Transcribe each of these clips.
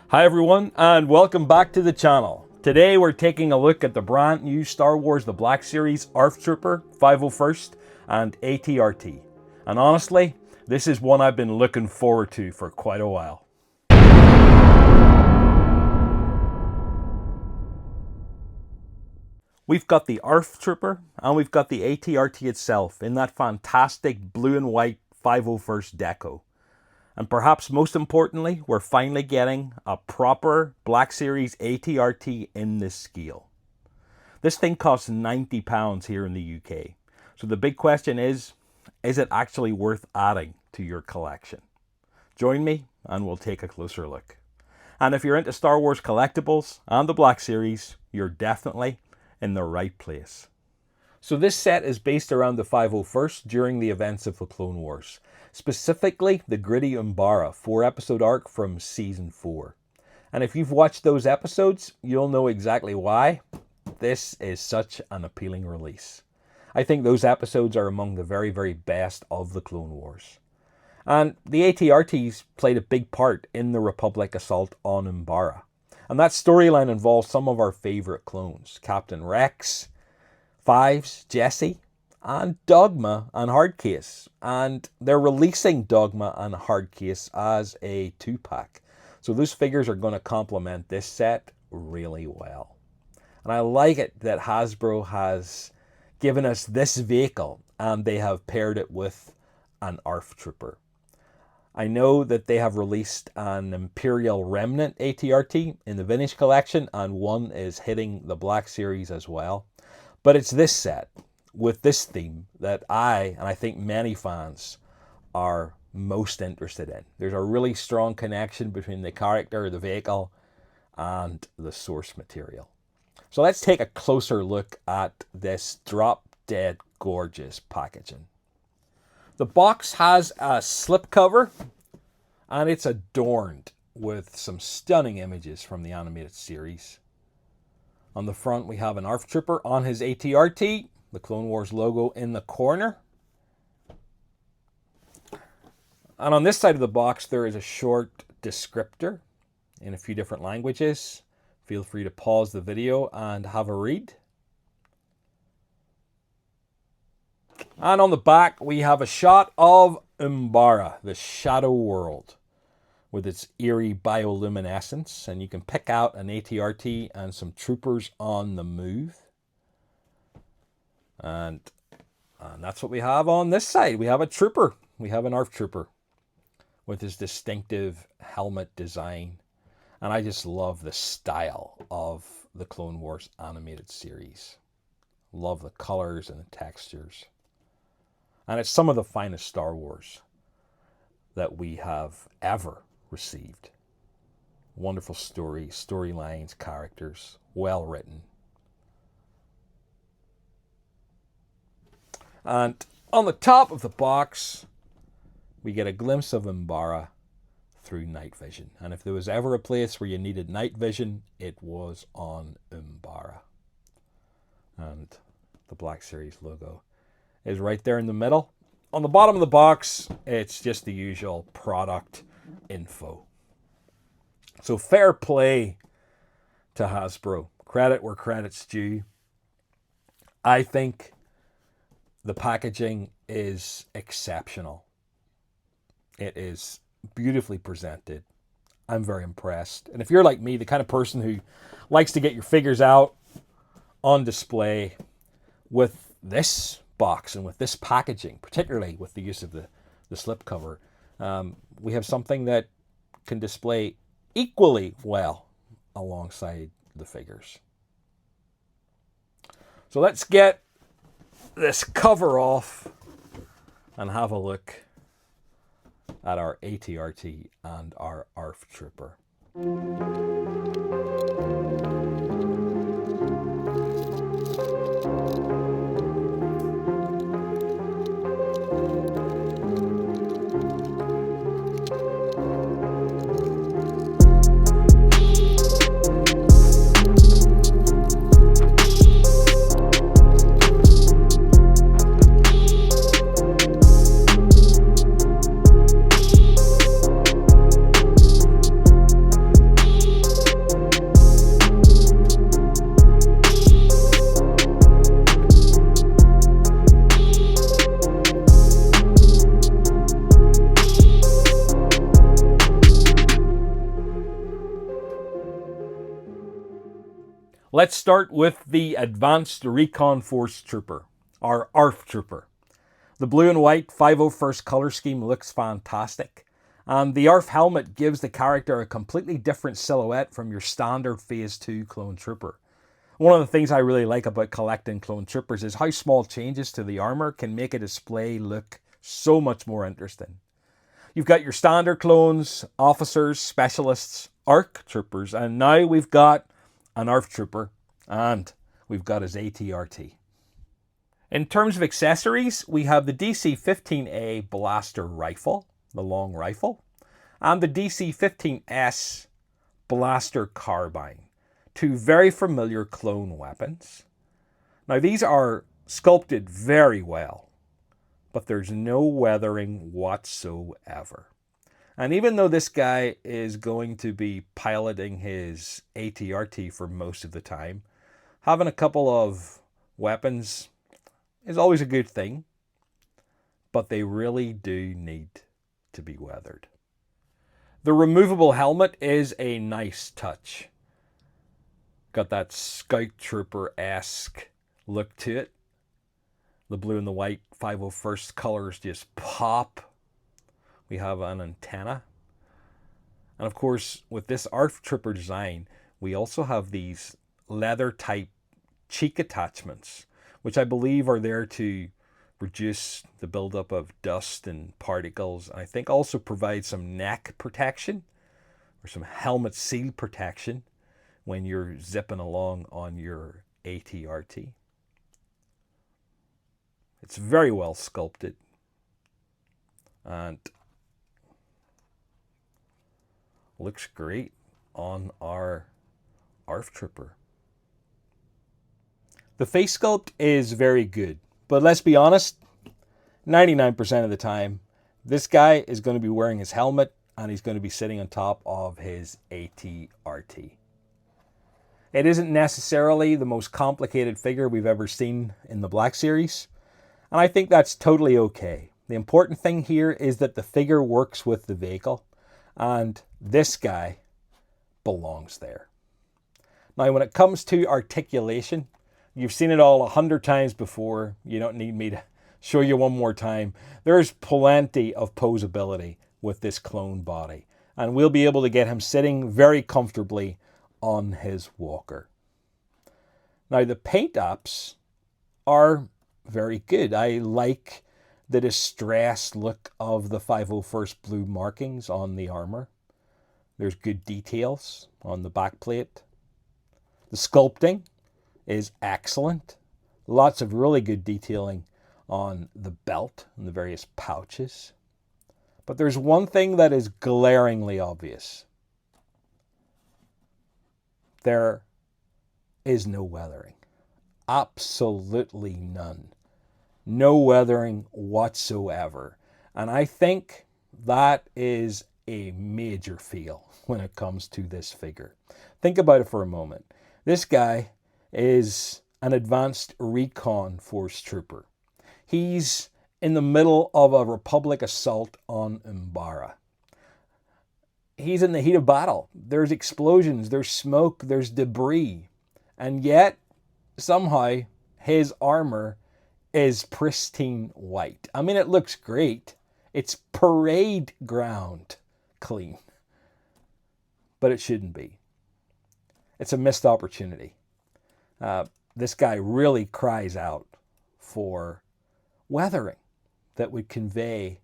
Hi everyone, and welcome back to the channel. Today we're taking a look at the brand new Star Wars The Black Series ARF Trooper 501st and AT-RT. And honestly, this is one I've been looking forward to for quite a while. We've got the ARF Trooper and we've got the AT-RT itself in that fantastic blue and white 501st deco. And perhaps most importantly, we're finally getting a proper Black Series AT-RT in this scale. This thing costs £90 here in the UK. So the big question is it actually worth adding to your collection? Join me and we'll take a closer look. And if you're into Star Wars collectibles and the Black Series, you're definitely in the right place. So this set is based around the 501st during the events of the Clone Wars. Specifically, the gritty Umbara 4-episode arc from Season 4. And if you've watched those episodes, you'll know exactly why this is such an appealing release. I think those episodes are among the very, very best of the Clone Wars. And the AT-RTs played a big part in the Republic assault on Umbara. And that storyline involves some of our favourite clones. Captain Rex, Fives, Jesse, and Dogma and Hardcase. And they're releasing Dogma and Hardcase as a 2-pack. So those figures are going to complement this set really well. And I like it that Hasbro has given us this vehicle and they have paired it with an ARF Trooper. I know that they have released an Imperial Remnant AT-RT in the Vintage Collection, and one is hitting the Black Series as well. But it's this set with this theme that I think many fans are most interested in. There's a really strong connection between the character, the vehicle, and the source material. So let's take a closer look at this drop-dead gorgeous packaging. The box has a slipcover and it's adorned with some stunning images from the animated series. On the front we have an ARF Trooper on his AT-RT, the Clone Wars logo in the corner. And on this side of the box there is a short descriptor in a few different languages. Feel free to pause the video and have a read. And on the back we have a shot of Umbara, the Shadow World, with its eerie bioluminescence, and you can pick out an AT-RT and some troopers on the move. And that's what we have on this side. We have a trooper. We have an ARF Trooper with his distinctive helmet design. And I just love the style of the Clone Wars animated series. Love the colors and the textures. And it's some of the finest Star Wars that we have ever received. Wonderful stories, storylines, characters, well written. And on the top of the box, we get a glimpse of Umbara through night vision. And if there was ever a place where you needed night vision, it was on Umbara. And the Black Series logo is right there in the middle. On the bottom of the box, it's just the usual product info. So fair play to Hasbro. Credit where credit's due. I think the packaging is exceptional. It is beautifully presented. I'm very impressed. And if you're like me, the kind of person who likes to get your figures out on display with this box and with this packaging, particularly with the use of the slipcover, we have something that can display equally well alongside the figures. So let's get this cover off and have a look at our AT-RT and our ARF Trooper. Let's start with the Advanced Recon Force Trooper, our ARF Trooper. The blue and white 501st color scheme looks fantastic, and the ARF helmet gives the character a completely different silhouette from your standard Phase 2 clone trooper. One of the things I really like about collecting clone troopers is how small changes to the armor can make a display look so much more interesting. You've got your standard clones, officers, specialists, ARC troopers, and now we've got an ARF Trooper, and we've got his AT-RT. In terms of accessories, we have the DC-15A blaster rifle, the long rifle, and the DC-15S blaster carbine, two very familiar clone weapons. Now these are sculpted very well, but there's no weathering whatsoever. And even though this guy is going to be piloting his AT-RT for most of the time, having a couple of weapons is always a good thing, but they really do need to be weathered. The removable helmet is a nice touch. Got that Scout Trooper-esque look to it. The blue and the white 501st colors just pop. We have an antenna. And of course, with this ARF Trooper design, we also have these leather type cheek attachments, which I believe are there to reduce the buildup of dust and particles. And I think also provide some neck protection or some helmet seal protection when you're zipping along on your AT-RT. It's very well sculpted. And looks great on our ARF Trooper. The face sculpt is very good, but let's be honest, 99% of the time, this guy is going to be wearing his helmet and he's going to be sitting on top of his AT-RT. It isn't necessarily the most complicated figure we've ever seen in the Black Series, and I think that's totally okay. The important thing here is that the figure works with the vehicle, and this guy belongs there. Now, when it comes to articulation, you've seen it all 100 times before. You don't need me to show you one more time. There's plenty of posability with this clone body, and we'll be able to get him sitting very comfortably on his walker. Now, the paint apps are very good. I like the distressed look of the 501st blue markings on the armor. There's good details on the back plate. The sculpting is excellent. Lots of really good detailing on the belt and the various pouches. But there's one thing that is glaringly obvious. There is no weathering. Absolutely none. No weathering whatsoever. And I think that is a major fail when it comes to this figure. Think about it for a moment. This guy is an Advanced Recon Force Trooper. He's in the middle of a Republic assault on Umbara. He's in the heat of battle. There's explosions, there's smoke, there's debris. And yet, somehow, his armor is pristine white. I mean, it looks great. It's parade ground clean. But it shouldn't be. It's a missed opportunity. This guy really cries out for weathering that would convey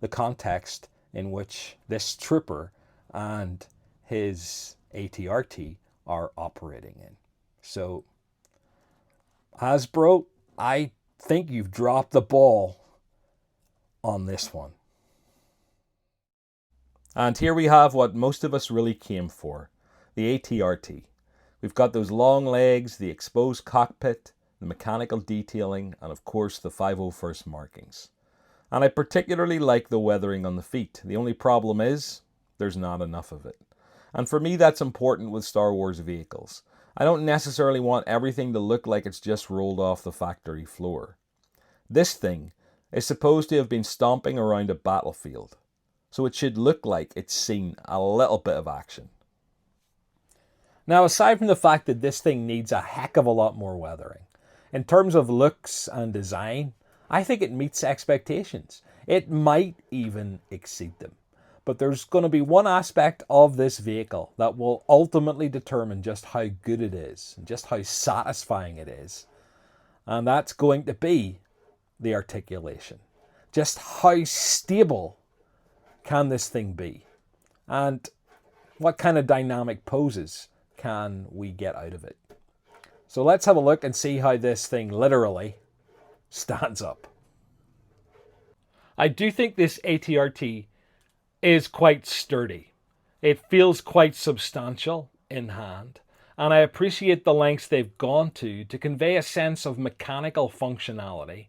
the context in which this trooper and his AT-RT are operating in. So, Hasbro, I think you've dropped the ball on this one. And here we have what most of us really came for, the AT-RT. We've got those long legs, the exposed cockpit, the mechanical detailing, and of course the 501st markings. And I particularly like the weathering on the feet. The only problem is, there's not enough of it. And for me, that's important with Star Wars vehicles. I don't necessarily want everything to look like it's just rolled off the factory floor. This thing is supposed to have been stomping around a battlefield, so it should look like it's seen a little bit of action. Now, aside from the fact that this thing needs a heck of a lot more weathering, in terms of looks and design, I think it meets expectations. It might even exceed them. But there's going to be one aspect of this vehicle that will ultimately determine just how good it is and just how satisfying it is. And that's going to be the articulation. Just how stable can this thing be? And what kind of dynamic poses can we get out of it? So let's have a look and see how this thing literally stands up. I do think this AT-RT is quite sturdy. It feels quite substantial in hand, and I appreciate the lengths they've gone to convey a sense of mechanical functionality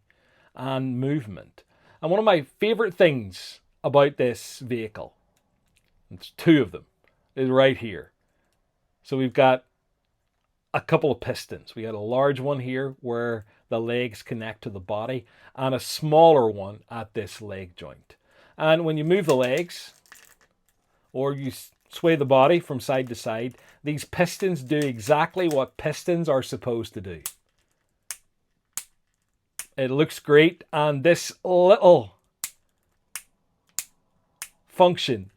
and movement. And one of my favorite things about this vehicle, it's two of them, is right here. So we've got a couple of pistons. We got a large one here where the legs connect to the body, and a smaller one at this leg joint. And when you move the legs, or you sway the body from side to side, these pistons do exactly what pistons are supposed to do. It looks great, and this little function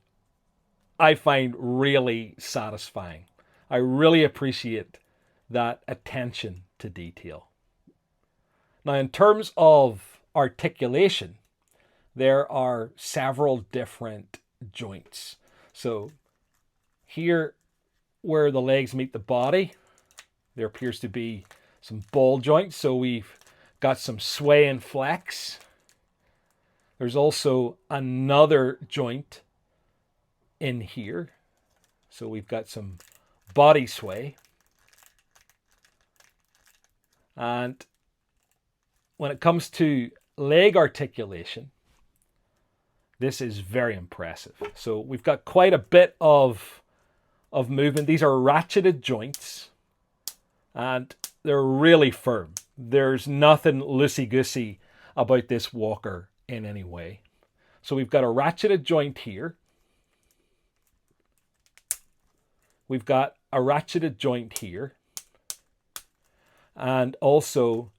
I find really satisfying. I really appreciate that attention to detail. Now, in terms of articulation, there are several different joints. So here where the legs meet the body, there appears to be some ball joints. So we've got some sway and flex. There's also another joint in here. So we've got some body sway. And when it comes to leg articulation, this is very impressive. So we've got quite a bit of movement. These are ratcheted joints, and they're really firm. There's nothing loosey-goosey about this walker in any way. So we've got a ratcheted joint here. We've got a ratcheted joint here. And also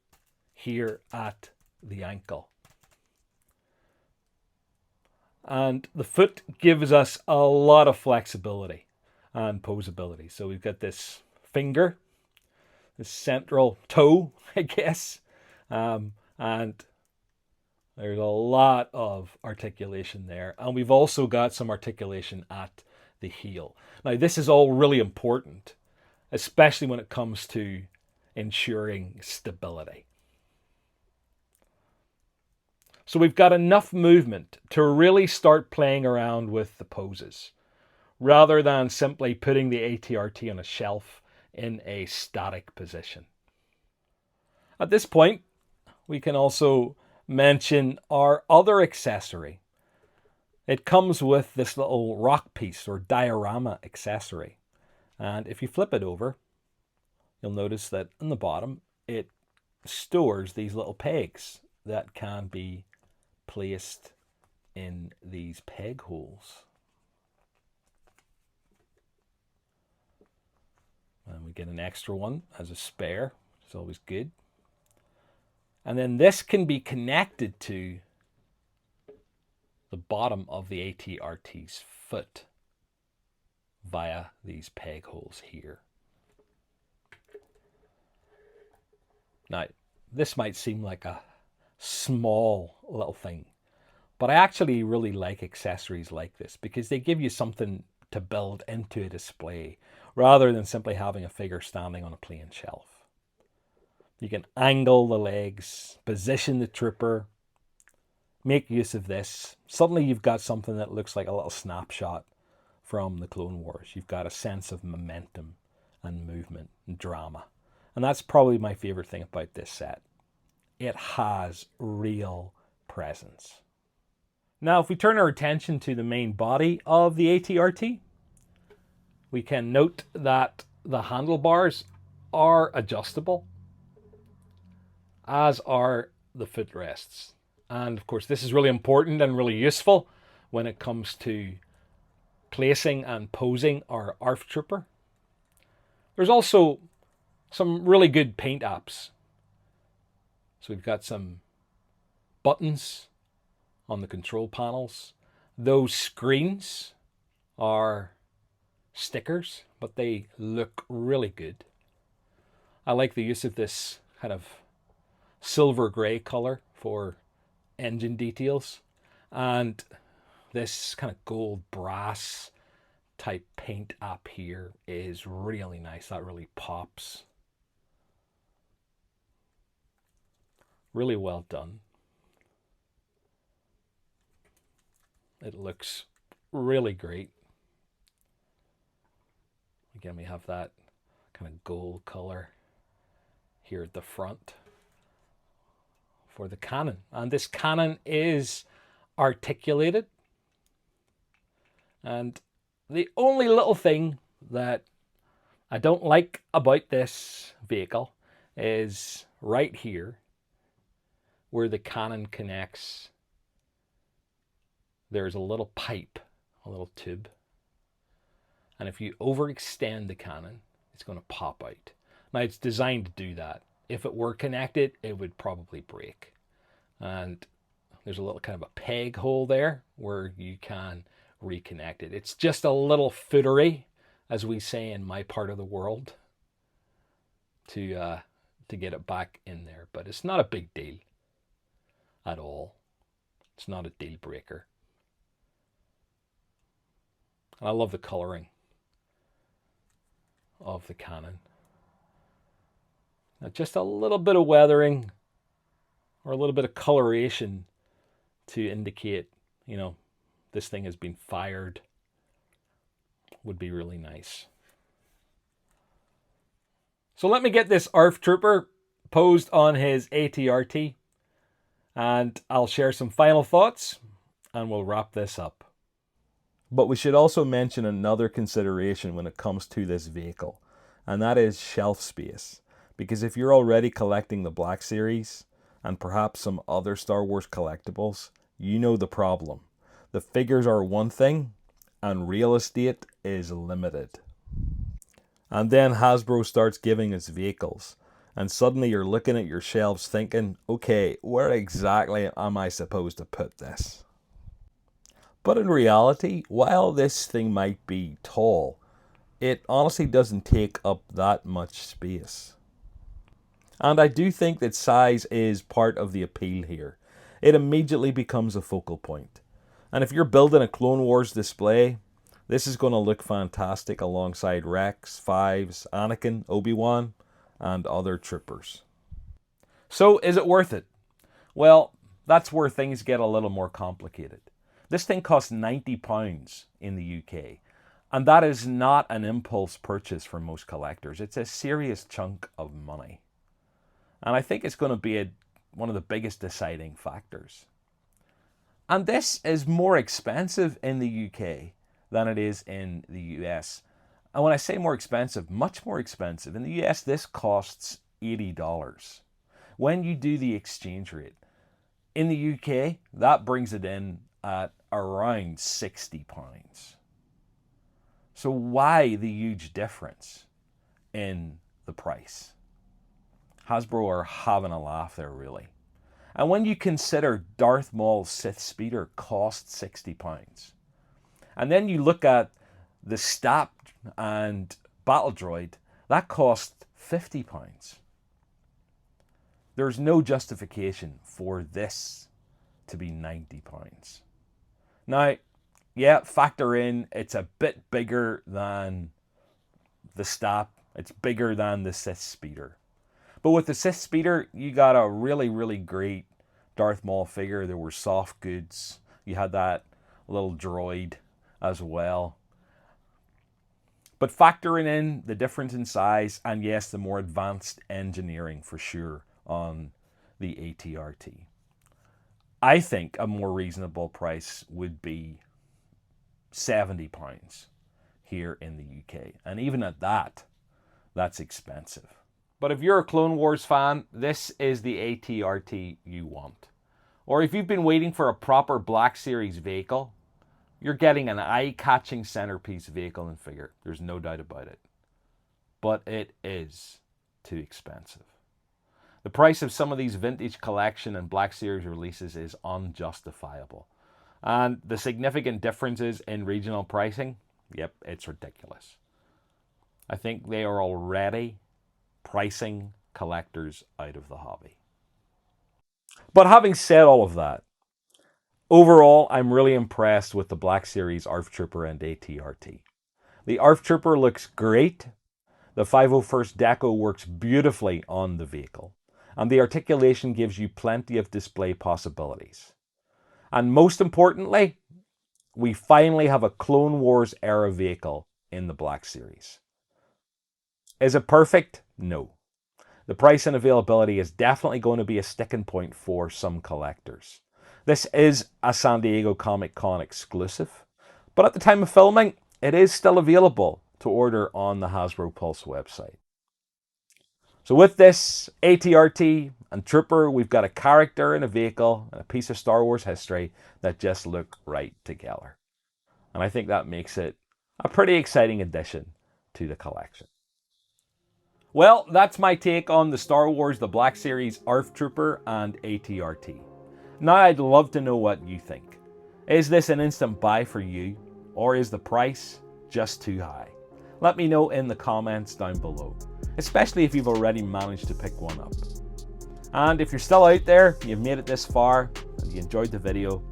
here at the ankle. And the foot gives us a lot of flexibility and posability. So we've got this finger, this central toe, I guess, and there's a lot of articulation there. And we've also got some articulation at the heel. Now, this is all really important, especially when it comes to ensuring stability. So we've got enough movement to really start playing around with the poses, rather than simply putting the AT-RT on a shelf in a static position. At this point, we can also mention our other accessory. It comes with this little rock piece or diorama accessory. And if you flip it over, you'll notice that on the bottom, it stores these little pegs that can be placed in these peg holes. And we get an extra one as a spare. It's always good. And then this can be connected to the bottom of the AT-RT's foot via these peg holes here. Now, this might seem like a small little thing, but I actually really like accessories like this because they give you something to build into a display rather than simply having a figure standing on a plain shelf. You can angle the legs, position the trooper, make use of this. Suddenly you've got something that looks like a little snapshot from the Clone Wars. You've got a sense of momentum and movement and drama. And that's probably my favorite thing about this set. It has real presence. Now, if we turn our attention to the main body of the AT-RT, we can note that the handlebars are adjustable, as are the footrests. And of course, this is really important and really useful when it comes to placing and posing our ARF Trooper. There's also some really good paint apps. So we've got some buttons on the control panels. Those screens are stickers, but they look really good. I like the use of this kind of silver grey color for engine details, and this kind of gold brass type paint up here is really nice. That really pops. Really well done. It looks really great. Again, we have that kind of gold color here at the front for the cannon. And this cannon is articulated. And the only little thing that I don't like about this vehicle is right here where the cannon connects. There's a little pipe, a little tube. And if you overextend the cannon, it's going to pop out. Now, it's designed to do that. If it were connected, it would probably break. And there's a little kind of a peg hole there where you can reconnect it. It's just a little footery, as we say in my part of the world, to get it back in there. But it's not a big deal at all. It's not a deal breaker. And I love the coloring of the cannon. Now, just a little bit of weathering or a little bit of coloration to indicate, you know, this thing has been fired would be really nice. So let me get this ARF Trooper posed on his AT-RT, and I'll share some final thoughts and we'll wrap this up. But we should also mention another consideration when it comes to this vehicle, and that is shelf space. Because if you're already collecting the Black Series and perhaps some other Star Wars collectibles, you know the problem. The figures are one thing and real estate is limited. And then Hasbro starts giving us vehicles, and suddenly you're looking at your shelves thinking, okay, where exactly am I supposed to put this? But in reality, while this thing might be tall, it honestly doesn't take up that much space. And I do think that size is part of the appeal here. It immediately becomes a focal point. And if you're building a Clone Wars display, this is going to look fantastic alongside Rex, Fives, Anakin, Obi-Wan, and other troopers. So is it worth it? Well, that's where things get a little more complicated. This thing costs £90 in the UK, and that is not an impulse purchase for most collectors. It's a serious chunk of money. And I think it's going to be one of the biggest deciding factors. And this is more expensive in the UK than it is in the US. And when I say more expensive, much more expensive. In the US, this costs $80. When you do the exchange rate, in the UK, that brings it in at around £60. So why the huge difference in the price? Hasbro are having a laugh there, really. And when you consider Darth Maul's Sith Speeder costs £60, and then you look at the Stap and Battle Droid, that cost £50. There's no justification for this to be £90. Now, yeah, factor in it's a bit bigger than the Stap. It's bigger than the Sith Speeder. But with the Sith Speeder, you got a really, really great Darth Maul figure. There were soft goods. You had that little droid as well. But factoring in the difference in size, and yes, the more advanced engineering for sure on the AT-RT, I think a more reasonable price would be £70 here in the UK. And even at that, that's expensive. But if you're a Clone Wars fan, this is the AT-RT you want. Or if you've been waiting for a proper Black Series vehicle, you're getting an eye-catching centerpiece vehicle and figure. There's no doubt about it. but it is too expensive. The price of some of these vintage collection and Black Series releases is unjustifiable. And the significant differences in regional pricing, yep, it's ridiculous. I think they are already pricing collectors out of the hobby. But having said all of that, overall, I'm really impressed with the Black Series ARF Trooper and AT-RT. The ARF Trooper looks great. The 501st Deco works beautifully on the vehicle. And the articulation gives you plenty of display possibilities. And most importantly, we finally have a Clone Wars era vehicle in the Black Series. Is it perfect? No. The price and availability is definitely going to be a sticking point for some collectors. This is a San Diego Comic Con exclusive, but at the time of filming, it is still available to order on the Hasbro Pulse website. So with this AT-RT and Trooper, we've got a character and a vehicle and a piece of Star Wars history that just look right together. And I think that makes it a pretty exciting addition to the collection. Well, that's my take on the Star Wars The Black Series ARF Trooper and AT-RT. Now I'd love to know what you think. Is this an instant buy for you, or is the price just too high? Let me know in the comments down below, especially if you've already managed to pick one up. And if you're still out there, you've made it this far, and you enjoyed the video,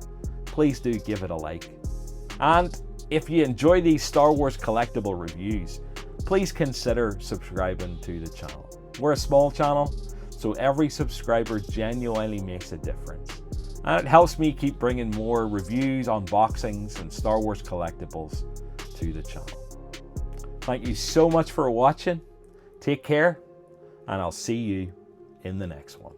please do give it a like. And if you enjoy these Star Wars collectible reviews, please consider subscribing to the channel. We're a small channel, so every subscriber genuinely makes a difference. And it helps me keep bringing more reviews, unboxings, and Star Wars collectibles to the channel. Thank you so much for watching. Take care, and I'll see you in the next one.